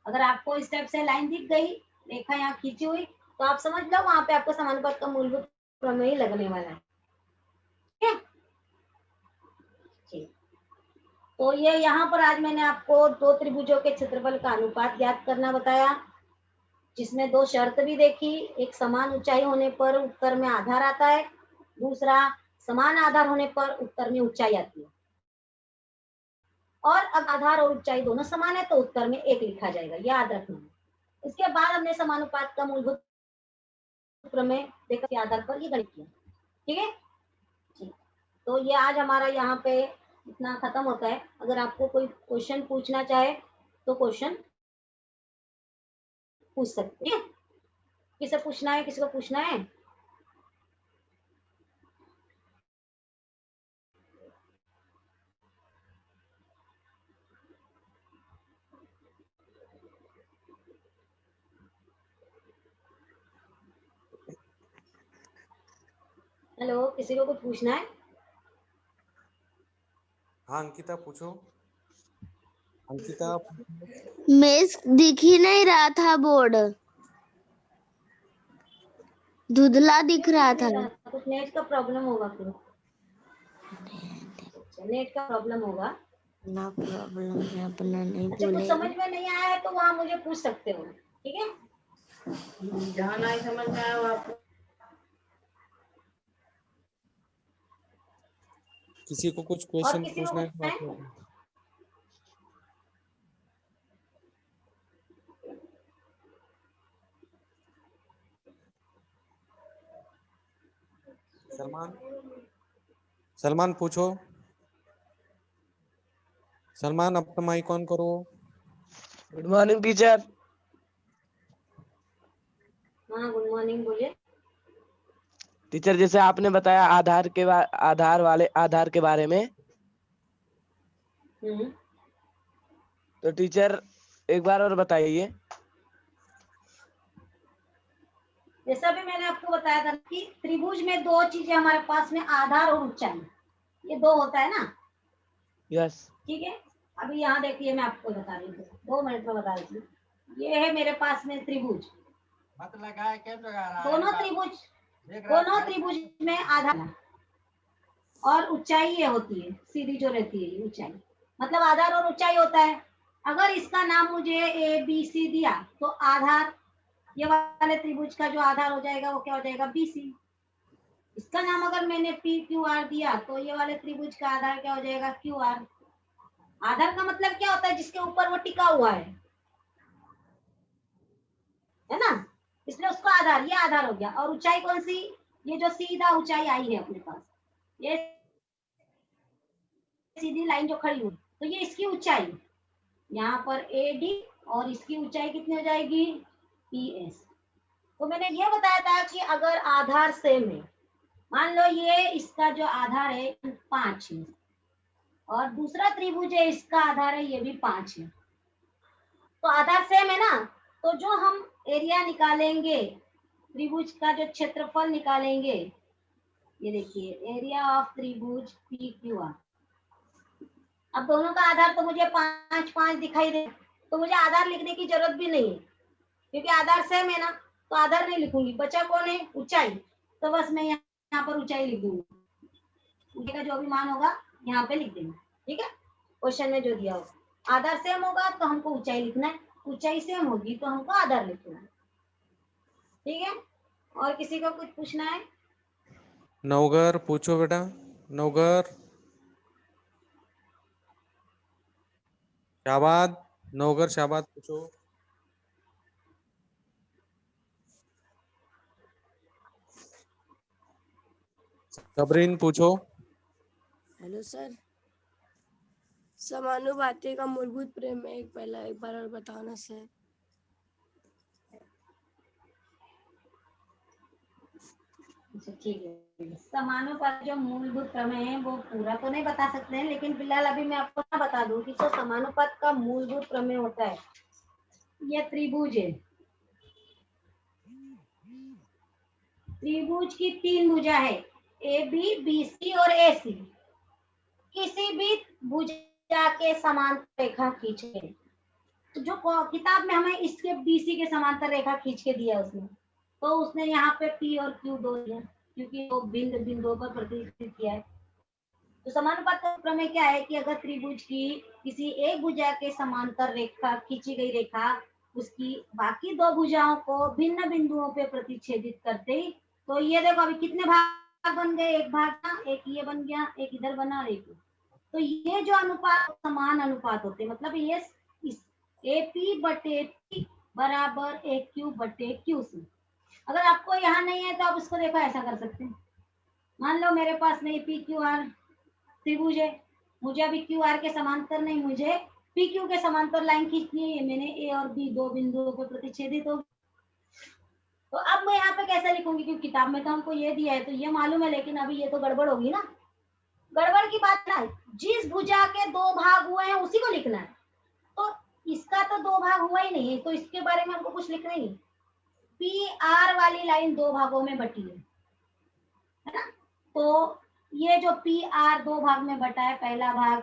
S1: अगर आपको इस टाइप से लाइन दिख गई, रेखा यहाँ खींची हुई, तो आप समझ लो वहां पे आपको समानुपात का मूलभूत प्रमेय लगने वाला है। ठीक है, तो ये यहाँ पर आज मैंने आपको दो त्रिभुजों के क्षेत्रफल का अनुपात ज्ञात करना बताया, जिसमें दो शर्त भी देखी। एक समान ऊंचाई होने पर उत्तर में आधार आता है, दूसरा समान आधार होने पर उत्तर में ऊंचाई आती है। और अब आधार और ऊंचाई दोनों समान है तो उत्तर में 1 लिखा जाएगा, याद रखना है। इसके बाद हमने समानुपात का मूलभूत प्रमेय देखकर के आधार पर ये गणित किया। ठीक है, ठीक। तो ये आज हमारा यहाँ पे इतना खत्म होता है। अगर आपको कोई क्वेश्चन पूछना चाहे तो क्वेश्चन पूछ सकते हैं। किसे पूछना है, किसी को पूछना है? हेलो, किसी को कुछ पूछना है?
S2: हाँ अंकिता पूछो। अंकिता,
S3: मिस दिख ही नहीं रहा था बोर्ड, धुंधला दिख रहा था।
S1: कुछ नेट का प्रॉब्लम होगा, फिर नेट का प्रॉब्लम होगा
S3: ना प्रॉब्लम है, अपना नहीं
S1: अच्छा, कुछ
S3: बोले।
S1: समझ में नहीं आया है तो वहां मुझे पूछ सकते हो। ठीक है, जहाँ नहीं समझ में आया वहां
S2: किसी को कुछ
S1: और
S2: क्वेश्चन
S1: किसी को
S2: पूछना है
S1: पूछना है?
S2: तो सलमान पूछो। सलमान अपना माइक ऑन करो।
S4: Good morning teacher.
S1: हाँ, गुड मॉर्निंग, बोलिए।
S4: टीचर जैसे आपने बताया आधार के बारे में, तो टीचर एक बार और बताइए।
S1: जैसा भी मैंने आपको बताया था कि त्रिभुज में दो चीजें हमारे पास में, आधार और ऊंचाई, ये दो होता है ना।
S4: यस।
S1: ठीक है, अभी यहाँ देखिए मैं आपको बता रही हूँ, 2 मिनट में बता रही हूँ। ये है मेरे पास में त्रिभुज,
S5: मत लगाए, क्या लगा रहा है?
S1: दोनों त्रिभुज में आधार और ऊंचाई ये होती है, सीधी जो रहती है ये ऊंचाई, मतलब आधार और ऊंचाई होता है। अगर इसका नाम मुझे ए बी सी दिया तो आधार, ये वाले त्रिभुज का जो आधार हो जाएगा वो क्या हो जाएगा? B C. इसका नाम अगर मैंने पी क्यू आर दिया तो ये वाले त्रिभुज का आधार क्या हो जाएगा? Q R. आधार का मतलब क्या होता है? जिसके ऊपर वो टिका हुआ है ना, इसलिए उसको आधार, ये आधार हो गया। और ऊंचाई कौन सी? ये जो सीधा ऊंचाई आई है अपने पास, ये सीधी लाइन जो खड़ी हुई, तो ये इसकी ऊंचाई, यहाँ पर AD और इसकी ऊंचाई कितनी हो जाएगी PS। तो मैंने ये बताया था कि अगर आधार सेम है, मान लो ये इसका जो आधार है 5 है और दूसरा त्रिभुज है इसका आधार है ये भी 5 है, तो आधार सेम है ना, तो जो हम एरिया निकालेंगे, त्रिभुज का जो क्षेत्रफल निकालेंगे, ये देखिए एरिया ऑफ त्रिभुज PQR। अब दोनों का आधार तो मुझे 5 5 दिखाई दे, तो मुझे आधार लिखने की जरूरत भी नहीं है क्योंकि आधार सेम है ना, तो आधार नहीं लिखूंगी। बचा कौन है, ऊंचाई, तो बस मैं यहाँ पर ऊंचाई लिख दूंगी, ऊंचाई का जो भी मान होगा यहाँ पे लिख देंगे। ठीक है, क्वेश्चन में जो दिया होगा आधार सेम होगा तो हमको ऊंचाई लिखना है, ऊंचाई सेम होगी तो हमको आधार लिखना है। ठीक है, और किसी को कुछ पूछना है?
S2: नवगर पूछो बेटा, नवगर। शाबाद, नवगर शाबाद पूछो। सबरीन पूछो।
S6: हेलो सर, समानुपाती का मूलभूत प्रमेय एक बार और बताना सर।
S1: अच्छा ठीक है, समानुपाती जो मूलभूत प्रमेय है वो पूरा तो नहीं बता सकते हैं, लेकिन फिलहाल अभी मैं आपको ना बता दूं कि जो समानुपात का मूलभूत प्रमेय होता है, ये त्रिभुज है, त्रिभुज की 3 भुजा है AB BC और AC। किसी भी भुजा के समांतर रेखा खींचे, तो जो किताब में हमें इसके BC के समांतर रेखा खींच के दिया उसने, तो उसने यहाँ पे P और Q दो दिया क्योंकि वो बिंदुओं पर प्रतिष्ठित किया है। तो समानुपात का प्रमेय क्या है कि अगर त्रिभुज की किसी एक भुजा के समांतर रेखा खींची गई रेखा उसकी बाकी 2 भुजाओं को भिन्न बिंदुओं पे प्रतिच्छेदित करते ही, तो ये देखो अभी कितने भाग बन गए, एक भाग, एक ये बन गया, एक इधर बना और एक, तो ये जो अनुपात समान अनुपात होते हैं, मतलब ये AP बटे P बराबर AQ बटे QC। अगर आपको यहाँ नहीं है तो आप इसको देखो ऐसा कर सकते हैं, मान लो मेरे पास नहीं PQR त्रिभुज है, मुझे अभी QR के समांतर नहीं, मुझे PQ के समांतर लाइन खींचनी है, मैंने A और B 2 बिंदुओं को प्रतिच्छेदित हो। तो अब मैं यहाँ पे कैसे लिखूंगी, क्योंकि किताब में तो हमको ये दिया है तो ये मालूम है, लेकिन अभी ये तो गड़बड़ होगी ना। गड़बड़ की बात ना, जिस भुजा के 2 भाग हुए हैं उसी को लिखना है, तो इसका तो 2 भाग हुआ ही नहीं है, तो इसके बारे में हमको कुछ लिखना ही नहीं। PR वाली लाइन 2 भागों में बटी है ना, तो ये जो PR 2 भाग में बटा है, पहला भाग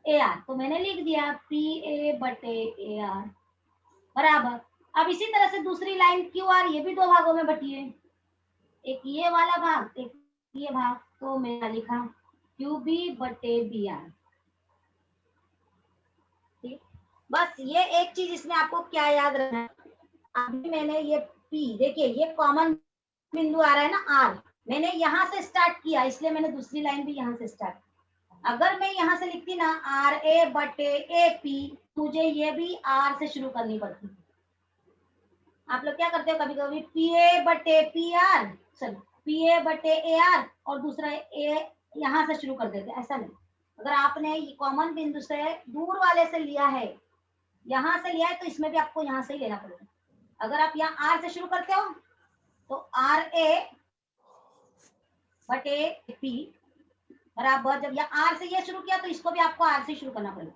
S1: AR, तो मैंने लिख दिया PA बटे AR बराबर। अब इसी तरह से दूसरी लाइन QR, ये भी 2 भागों में बटी है, एक ये वाला भाग, एक ये भाग, तो मैंने लिखा QB बटे BR। ठीक, बस ये एक चीज इसमें आपको क्या याद रखना है, अभी मैंने ये P, देखिए ये कॉमन बिंदु आ रहा है ना R, मैंने यहाँ से स्टार्ट किया इसलिए मैंने दूसरी लाइन भी यहाँ से स्टार्ट। अगर मैं यहाँ से लिखती ना RA बटे AP, मुझे ये भी R से शुरू करनी पड़ती। आप लोग क्या करते हो कभी कभी PA बटे PR, चलो PA बटे AR और दूसरा A यहाँ से शुरू कर देते, ऐसा नहीं। अगर आपने कॉमन बिंदु से दूर वाले से लिया है, यहाँ से लिया है, तो इसमें भी आपको यहाँ से ही लेना पड़ेगा। अगर आप यहाँ R से शुरू करते हो तो RA बटे P बराबर, जब यहाँ R से ये शुरू किया तो इसको भी आपको R से शुरू करना पड़ेगा,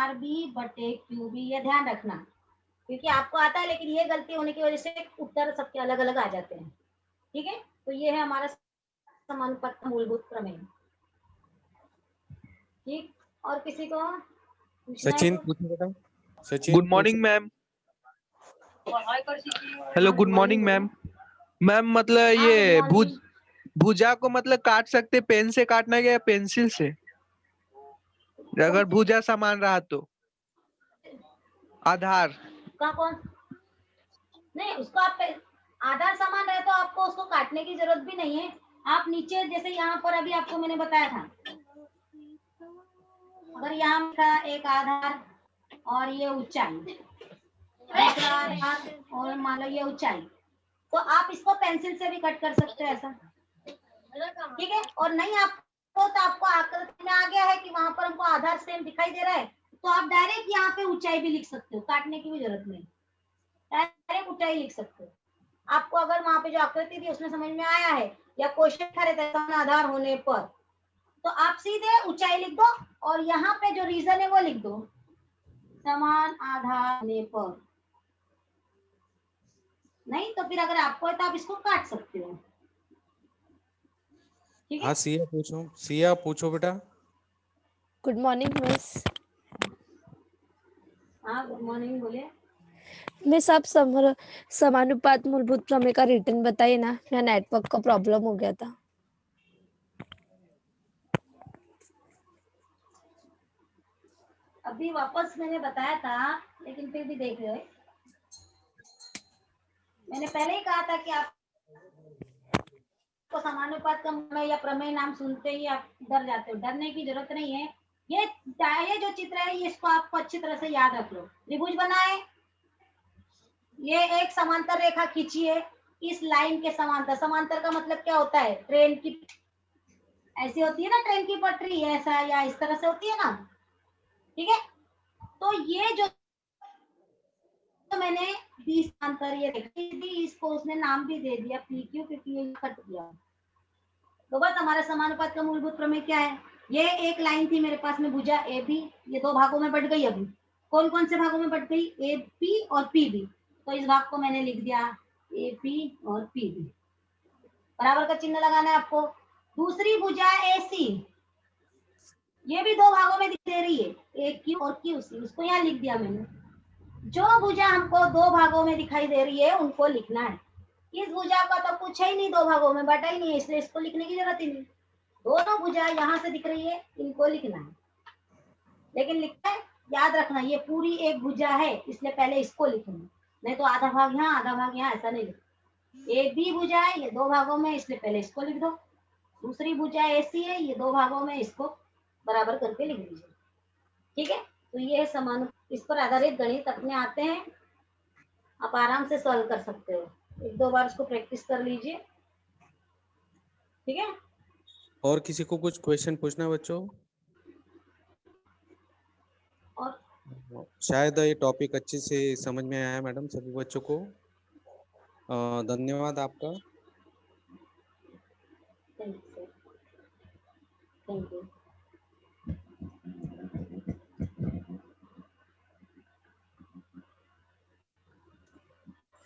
S1: RB बटे QB। ये ध्यान रखना क्योंकि आपको आता है, लेकिन ये गलती होने की वजह से उत्तर सबके अलग अलग आ जाते हैं। ठीक है, तो ये है हमारा समानुपात का मूलभूत प्रमेय। ठीक, और किसी को
S2: सचिन पूछो बेटा, Sachin.
S7: Good morning ma'am. Hello, good morning ma'am. Ma'am मतलब ये भुजा को मतलब काट सकते, पेन से काटना है या पेंसिल से, अगर भुजा समान रहा तो? आधार
S1: का कौन नहीं, उसको आप आधार समान रहे तो आपको उसको काटने की जरूरत भी नहीं है। आप नीचे जैसे यहाँ पर अभी आपको मैंने बताया था, अगर यहाँ का एक आधार और ये ऊंचाई, दूसरा आधार और मान लो ये ऊंचाई, तो आप इसको पेंसिल से भी कट कर सकते हैं ऐसा। ठीक है, और नहीं आपको तो आपको आकृति में आ गया है कि वहां पर हमको आधार सेम दिखाई दे रहा है, तो आप डायरेक्ट यहाँ पे ऊंचाई भी लिख सकते हो, काटने की भी जरूरत नहीं, डायरेक्ट ऊंचाई लिख सकते हो। आपको अगर वहां पे जो आकृति थी उसमें समझ में आया है या क्वेश्चन खड़े थे समान आधार होने पर, तो आप सीधे ऊंचाई लिख दो और यहाँ पे जो रीजन है वो लिख दो, समान आधार होने पर। नहीं तो फिर अगर आपको है तो आप इसको काट सकते हो। ठीक है,
S2: हाँ सिया पूछो बेटा।
S6: Good morning miss.
S1: हाँ गुड मॉर्निंग, बोलिए।
S6: मिस आप समानुपात मूलभूत प्रमेय का रिटर्न बताइए ना, मेरा नेटवर्क का प्रॉब्लम हो गया था।
S1: अभी वापस मैंने बताया था, लेकिन फिर भी देख रहे हो, मैंने पहले ही कहा था कि आपको समानुपात का प्रमेय या प्रमेय नाम सुनते ही आप डर जाते हो। डरने की जरूरत नहीं है। ये जो चित्र है इसको आपको अच्छी तरह से याद रख लो। त्रिभुज बनाए, ये एक समांतर रेखा खींचिए इस लाइन के समांतर। समांतर का मतलब क्या होता है, ट्रेन की ऐसी होती है ना, ट्रेन की पटरी ऐसा या इस तरह से होती है ना, ठीक है। तो ये जो मैंने बी समांतर ये देखा, इसको उसने नाम भी दे दिया पी क्यू, क्योंकि ये कट गया। तो बस हमारा समानुपात का मूलभूत प्रमेय क्या है, ये एक लाइन थी मेरे पास में भुजा ए बी, ये दो भागों में बट गई। अभी कौन कौन से भागों में बट गई, ए पी और पी बी। तो इस भाग को मैंने लिख दिया ए पी और पी बी, बराबर का चिन्ह लगाना है आपको। दूसरी भुजा ए सी, ये भी दो भागों में दिख रही है, ए क्यू और क्यू सी, उसको यहाँ लिख दिया मैंने। जो भुजा हमको दो भागों में दिखाई दे रही है उनको लिखना है। इस भुजा का तो कुछ ही नहीं, दो भागों में बटा ही नहीं है, इसलिए इसको लिखने की जरूरत ही नहीं। दोनों भुजा यहाँ से दिख रही है, इनको लिखना है। लेकिन लिखना है, याद रखना ये पूरी एक भुजा है, इसलिए पहले इसको लिखना, नहीं तो आधा भाग यहाँ आधा भाग यहाँ, ऐसा नहीं लिखना। ए बी भुजा है, ये दो भागों में, इसलिए पहले इसको लिख दो। दूसरी भुजा ए सी है, ये दो भागों में, इसको बराबर करके लिख दीजिए। ठीक है, तो ये है समान, इस पर आधारित गणित अपने आते हैं, आप आराम से सॉल्व कर सकते हो। एक दो बार इसको प्रैक्टिस कर लीजिए, ठीक है।
S2: और किसी को कुछ क्वेश्चन पूछना है बच्चों?
S1: और
S2: शायद ये टॉपिक अच्छे से समझ में आया मैडम सभी बच्चों को। धन्यवाद आपका।
S1: Thank you.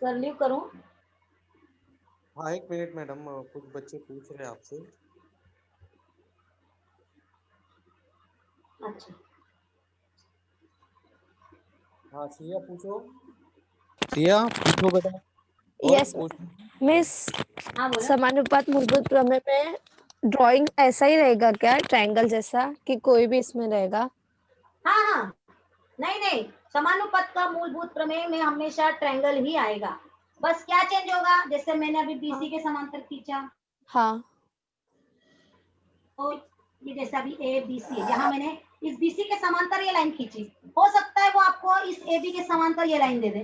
S1: सर लीव करूं?
S2: हाँ 1 मिनट मैडम, कुछ बच्चे पूछ रहे हैं आपसे।
S1: अच्छा,
S2: हाँ सिया पूछो बेटा। और
S6: यस
S2: पूछो।
S6: मिस,
S1: हाँ बोलो।
S6: समानुपात मूलभूत प्रमेय में ड्राइंग ऐसा ही रहेगा क्या, ट्रायंगल जैसा, कि कोई भी इसमें रहेगा?
S1: हाँ हाँ, नहीं नहीं, समानुपात का मूलभूत प्रमेय में हमेशा ट्रायंगल ही आएगा। बस क्या चेंज होगा, जैसे मैंने अभी बीसी के समांतर खींचा,
S6: हाँ
S1: तो ये जैसा अभी ए बी सी है, यहाँ मैंने इस बीसी के समांतर ये लाइन खींची, हो सकता है वो आपको इस ए बी के समांतर ये लाइन दे दे।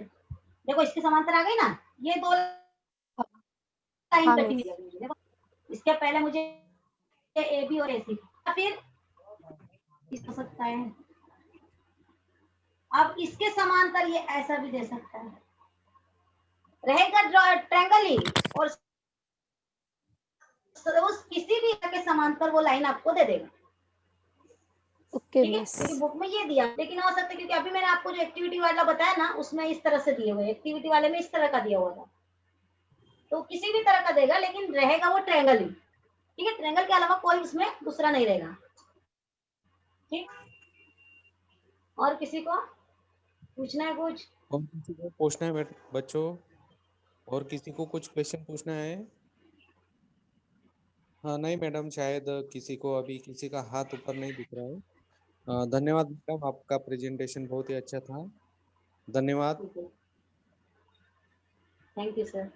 S1: देखो इसके समांतर आ गई ना, ये दो लाइन
S6: हाँ
S1: कटी
S6: मिस।
S1: हुई है। देखो इसके पहले मुझे ए बी और ए सी, फिर इस हो सकता है। अब इसके समांतर ये ऐसा भी दे सकता है, रहेगा ट्रायंगल ही, और उस किसी भी के समांतर वो लाइन आपको दे देगा।
S6: ओके
S1: ठीक है,
S6: मिस।
S1: क्योंकि बुक में ये दिया, लेकिन हो सकता है क्योंकि अभी मैंने आपको जो एक्टिविटी वाला बताया ना, उसमें इस तरह से दिए हुए, एक्टिविटी वाले में इस तरह का दिया हुआ था, तो किसी भी तरह का देगा, लेकिन रहेगा वो ट्रायंगल ही। ठीक है, ट्रायंगल के अलावा कोई उसमें दूसरा नहीं रहेगा। ठीक, और किसी को पूछना है कुछ?
S2: और किसी को पूछना है बच्चों? और किसी को कुछ क्वेश्चन पूछना है? हाँ नहीं मैडम, शायद किसी को अभी किसी का हाथ ऊपर नहीं दिख रहा है। धन्यवाद मैडम, आपका प्रेजेंटेशन बहुत ही अच्छा था। धन्यवाद।
S1: Thank you sir.